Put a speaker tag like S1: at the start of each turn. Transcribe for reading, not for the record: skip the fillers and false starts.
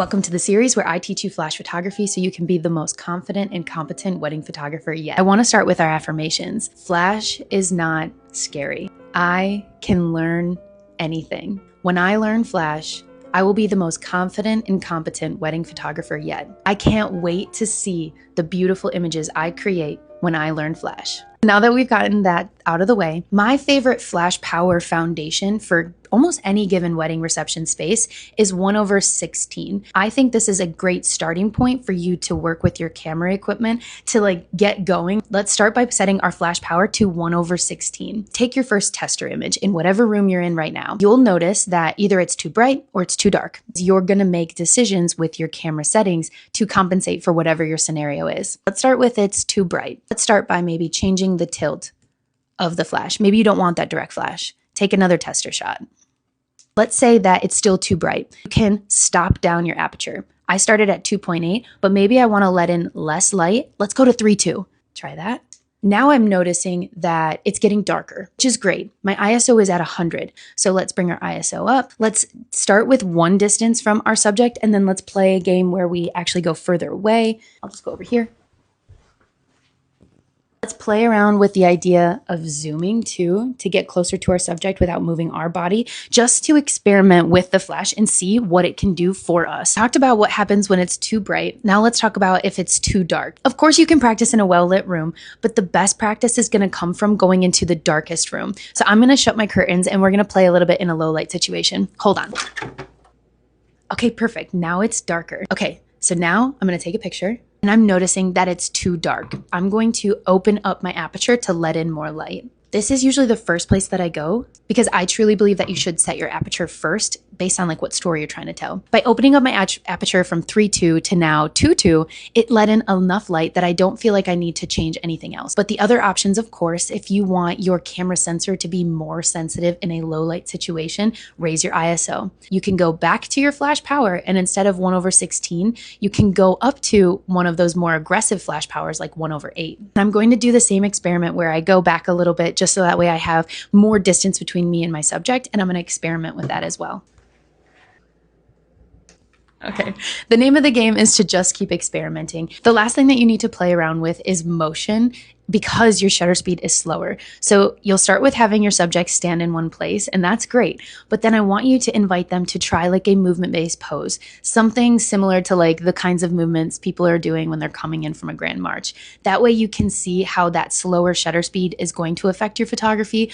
S1: Welcome to the series where I teach you flash photography so you can be the most confident and competent wedding photographer yet. I want to start with our affirmations. Flash is not scary. I can learn anything. When I learn flash, I will be the most confident and competent wedding photographer yet. I can't wait to see the beautiful images I create when I learn flash. Now that we've gotten that out of the way, my favorite flash power foundation for almost any given wedding reception space is 1/16. I think this is a great starting point for you to work with your camera equipment to get going. Let's start by setting our flash power to 1/16. Take your first tester image in whatever room you're in right now. You'll notice that either it's too bright or it's too dark. You're gonna make decisions with your camera settings to compensate for whatever your scenario is. Let's start with it's too bright. Let's start by maybe changing the tilt of the flash. Maybe you don't want that direct flash. Take another tester shot. Let's say that it's still too bright. You can stop down your aperture. I started at 2.8, but maybe I want to let in less light. Let's go to 3.2. Try that. Now I'm noticing that it's getting darker, which is great. My ISO is at 100. So let's bring our ISO up. Let's start with one distance from our subject, and then let's play a game where we actually go further away. I'll just go over here. Let's play around with the idea of zooming too, to get closer to our subject without moving our body, just to experiment with the flash and see what it can do for us. Talked about what happens when it's too bright. Now let's talk about if it's too dark. Of course, you can practice in a well-lit room, but the best practice is going to come from going into the darkest room. So I'm going to shut my curtains and we're going to play a little bit in a low light situation. Hold on. Okay, perfect. Now it's darker. Okay, so now I'm going to take a picture. And I'm noticing that it's too dark. I'm going to open up my aperture to let in more light. This is usually the first place that I go because I truly believe that you should set your aperture first based on what story you're trying to tell. By opening up my aperture from 3.2 to now 2.2, it let in enough light that I don't feel like I need to change anything else. But the other options, of course, if you want your camera sensor to be more sensitive in a low light situation, raise your ISO. You can go back to your flash power and instead of 1/16, you can go up to one of those more aggressive flash powers like 1/8. And I'm going to do the same experiment where I go back a little bit just so that way I have more distance between me and my subject, and I'm going to experiment with that as well. Okay, the name of the game is to just keep experimenting. The last thing that you need to play around with is motion because your shutter speed is slower. So you'll start with having your subject stand in one place, and that's great. But then I want you to invite them to try a movement-based pose, something similar to the kinds of movements people are doing when they're coming in from a grand march. That way you can see how that slower shutter speed is going to affect your photography